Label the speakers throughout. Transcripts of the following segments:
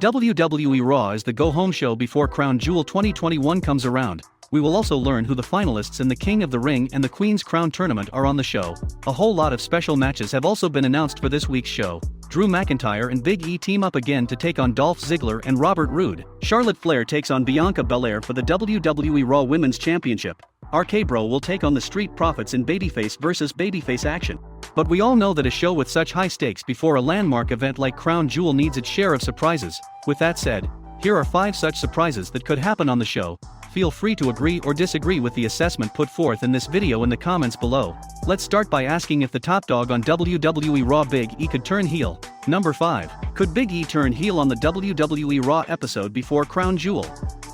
Speaker 1: WWE Raw is the go-home show before Crown Jewel 2021 comes around. We will also learn who the finalists in the King of the Ring and the Queen's Crown tournament are on the show. A whole lot of special matches have also been announced for this week's show. Drew McIntyre and Big E team up again to take on Dolph Ziggler and Robert Roode. Charlotte Flair takes on Bianca Belair for the WWE Raw Women's Championship. RK-Bro will take on the Street Profits in babyface versus babyface action. But we all know that a show with such high stakes before a landmark event like Crown Jewel needs its share of surprises. With that said, here are 5 such surprises that could happen on the show. Feel free to agree or disagree with the assessment put forth in this video in the comments below. Let's start by asking if the top dog on WWE Raw Big E could turn heel. Number 5. Could Big E turn heel on the WWE Raw episode before Crown Jewel?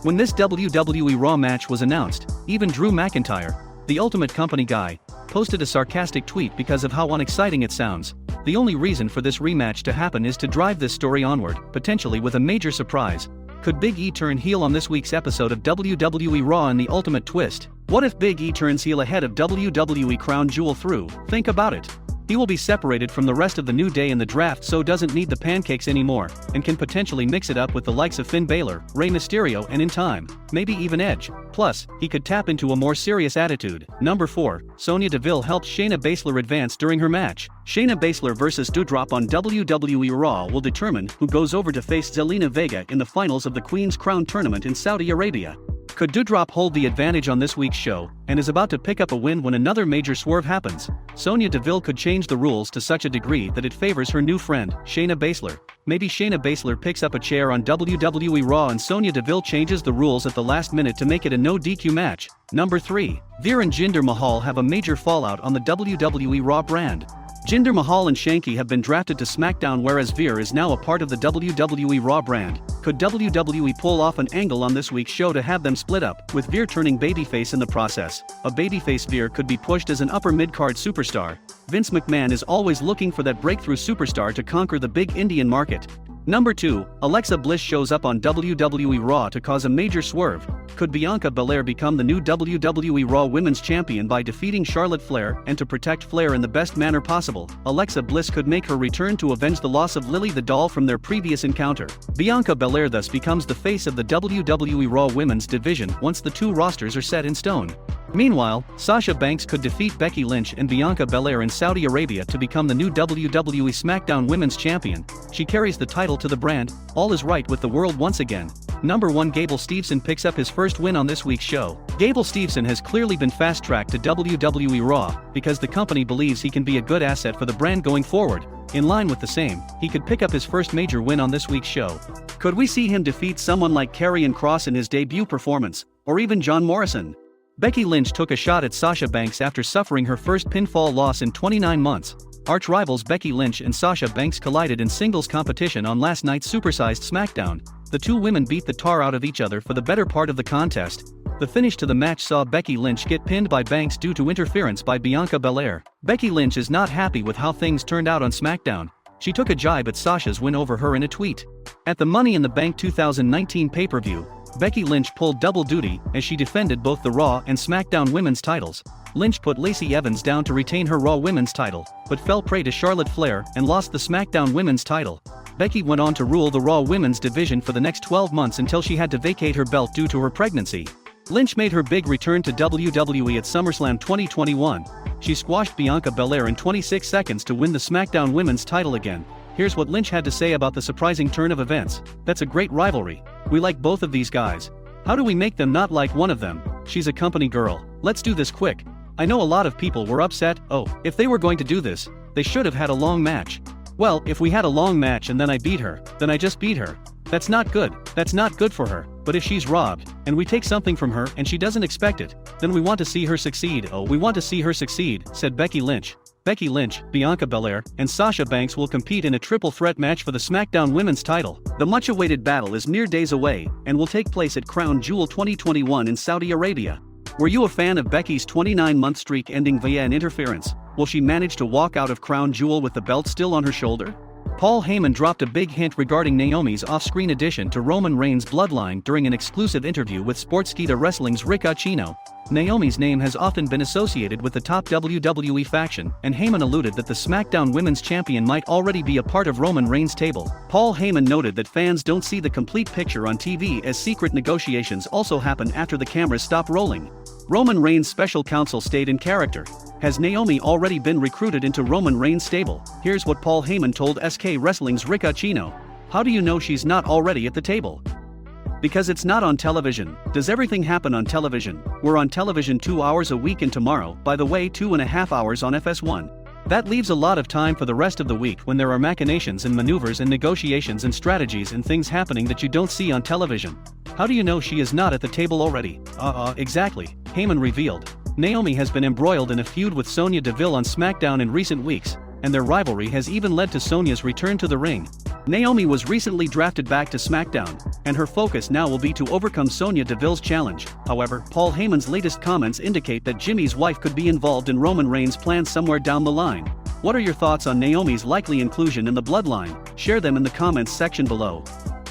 Speaker 1: When this WWE Raw match was announced, even Drew McIntyre, the Ultimate Company guy, posted a sarcastic tweet because of how unexciting it sounds. The only reason for this rematch to happen is to drive this story onward, potentially with a major surprise. Could Big E turn heel on this week's episode of WWE Raw in the ultimate twist? What if Big E turns heel ahead of WWE Crown Jewel through? Think about it. He will be separated from the rest of the New Day in the draft, so doesn't need the pancakes anymore, and can potentially mix it up with the likes of Finn Balor, Rey Mysterio, and in time, maybe even Edge. Plus, he could tap into a more serious attitude. Number 4. Sonya Deville helped Shayna Baszler advance during her match. Shayna Baszler vs. Doudrop on WWE Raw will determine who goes over to face Zelina Vega in the finals of the Queen's Crown tournament in Saudi Arabia. Could Doudrop hold the advantage on this week's show, and is about to pick up a win when another major swerve happens? Sonya Deville could change the rules to such a degree that it favors her new friend, Shayna Baszler. Maybe Shayna Baszler picks up a chair on WWE Raw and Sonya Deville changes the rules at the last minute to make it a no DQ match. Number 3. Veer and Jinder Mahal have a major fallout on the WWE Raw brand. Jinder Mahal and Shanky have been drafted to SmackDown, whereas Veer is now a part of the WWE Raw brand. Could WWE pull off an angle on this week's show to have them split up, with Veer turning babyface in the process? A babyface Veer could be pushed as an upper mid-card superstar. Vince McMahon is always looking for that breakthrough superstar to conquer the big Indian market. Number 2. Alexa Bliss shows up on WWE Raw to cause a major swerve. Could Bianca Belair become the new WWE Raw Women's Champion by defeating Charlotte Flair? And to protect Flair in the best manner possible, Alexa Bliss could make her return to avenge the loss of Lily the Doll from their previous encounter. Bianca Belair thus becomes the face of the WWE Raw Women's division once the 2 rosters are set in stone. Meanwhile, Sasha Banks could defeat Becky Lynch and Bianca Belair in Saudi Arabia to become the new WWE SmackDown Women's Champion. She carries the title to the brand. All is right with the world once again. Number 1. Gable Steveson picks up his first win on this week's show. Gable Steveson has clearly been fast-tracked to WWE Raw because the company believes he can be a good asset for the brand going forward. In line with the same, he could pick up his first major win on this week's show. Could we see him defeat someone like Karrion Kross in his debut performance, or even John Morrison? Becky Lynch took a shot at Sasha Banks after suffering her first pinfall loss in 29 months. Arch-rivals Becky Lynch and Sasha Banks collided in singles competition on last night's supersized SmackDown. The 2 women beat the tar out of each other for the better part of the contest. The finish to the match saw Becky Lynch get pinned by Banks due to interference by Bianca Belair. Becky Lynch is not happy with how things turned out on SmackDown. She took a jibe at Sasha's win over her in a tweet. At the Money in the Bank 2019 pay-per-view, Becky Lynch pulled double duty as she defended both the Raw and SmackDown women's titles. Lynch put Lacey Evans down to retain her Raw women's title, but fell prey to Charlotte Flair and lost the SmackDown women's title. Becky went on to rule the Raw women's division for the next 12 months until she had to vacate her belt due to her pregnancy. Lynch made her big return to WWE at SummerSlam 2021. She squashed Bianca Belair in 26 seconds to win the SmackDown women's title again. Here's what Lynch had to say about the surprising turn of events. "That's a great rivalry. We like both of these guys. How do we make them not like one of them? She's a company girl. Let's do this quick. I know a lot of people were upset. Oh, if they were going to do this, they should have had a long match. Well, if we had a long match and then I beat her, then I just beat her. That's not good. That's not good for her. But if she's robbed, and we take something from her and she doesn't expect it, then we want to see her succeed. Oh, we want to see her succeed," said Becky Lynch. Becky Lynch, Bianca Belair, and Sasha Banks will compete in a triple threat match for the SmackDown Women's title. The much-awaited battle is mere days away, and will take place at Crown Jewel 2021 in Saudi Arabia. Were you a fan of Becky's 29-month streak ending via an interference? Will she manage to walk out of Crown Jewel with the belt still on her shoulder? Paul Heyman dropped a big hint regarding Naomi's off-screen addition to Roman Reigns' Bloodline during an exclusive interview with Sportskeeda Wrestling's Rick Ucchino. Naomi's name has often been associated with the top WWE faction, and Heyman alluded that the SmackDown Women's Champion might already be a part of Roman Reigns' table. Paul Heyman noted that fans don't see the complete picture on TV as secret negotiations also happen after the cameras stop rolling. Roman Reigns' special counsel stayed in character. Has Naomi already been recruited into Roman Reigns' stable? Here's what Paul Heyman told SK Wrestling's Rick Ucchino. How do you know she's not already at the table? Because it's not on television. Does everything happen on television? We're on television 2 hours a week and tomorrow, by the way, 2.5 hours on FS1. That leaves a lot of time for the rest of the week when there are machinations and maneuvers and negotiations and strategies and things happening that you don't see on television. How do you know she is not at the table already? Exactly, Heyman revealed. Naomi has been embroiled in a feud with Sonya Deville on SmackDown in recent weeks, and their rivalry has even led to Sonya's return to the ring. Naomi was recently drafted back to SmackDown, and her focus now will be to overcome Sonya Deville's challenge. However, Paul Heyman's latest comments indicate that Jimmy's wife could be involved in Roman Reigns' plans somewhere down the line. What are your thoughts on Naomi's likely inclusion in the Bloodline? Share them in the comments section below.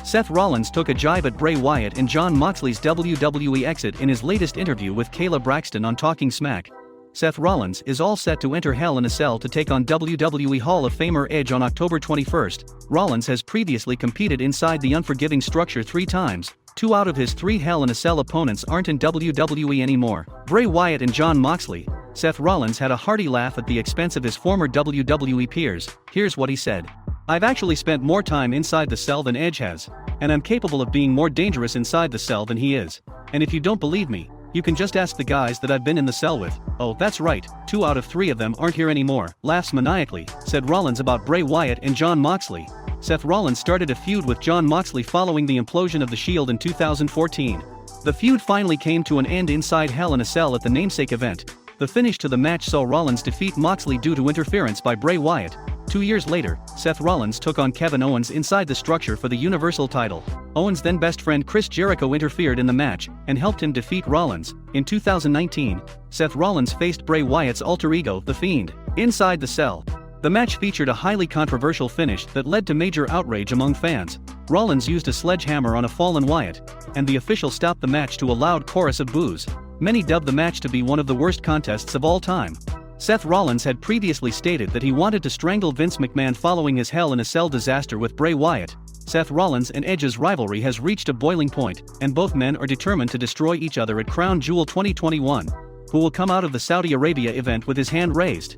Speaker 1: Seth Rollins took a jibe at Bray Wyatt and Jon Moxley's WWE exit in his latest interview with Kayla Braxton on Talking Smack. Seth Rollins is all set to enter Hell in a Cell to take on WWE Hall of Famer Edge on October 21st. Rollins has previously competed inside the unforgiving structure 3 times. 2 out of his 3 Hell in a Cell opponents aren't in WWE anymore. Bray Wyatt and Jon Moxley. Seth Rollins had a hearty laugh at the expense of his former WWE peers. Here's what he said. I've actually spent more time inside the cell than Edge has, and I'm capable of being more dangerous inside the cell than he is. And if you don't believe me, you can just ask the guys that I've been in the cell with. Oh, that's right, 2 out of 3 of them aren't here anymore. Laughs maniacally, said Rollins about Bray Wyatt and Jon Moxley. Seth Rollins started a feud with Jon Moxley following the implosion of the Shield in 2014. The feud finally came to an end inside Hell in a Cell at the namesake event. The finish to the match saw Rollins defeat Moxley due to interference by Bray Wyatt. 2 years later, Seth Rollins took on Kevin Owens inside the structure for the Universal title. Owens' then best friend Chris Jericho interfered in the match and helped him defeat Rollins. In 2019, Seth Rollins faced Bray Wyatt's alter ego, The Fiend, inside the cell. The match featured a highly controversial finish that led to major outrage among fans. Rollins used a sledgehammer on a fallen Wyatt, and the official stopped the match to a loud chorus of boos. Many dubbed the match to be one of the worst contests of all time. Seth Rollins had previously stated that he wanted to strangle Vince McMahon following his Hell in a Cell disaster with Bray Wyatt. Seth Rollins and Edge's rivalry has reached a boiling point, and both men are determined to destroy each other at Crown Jewel 2021. Who will come out of the Saudi Arabia event with his hand raised?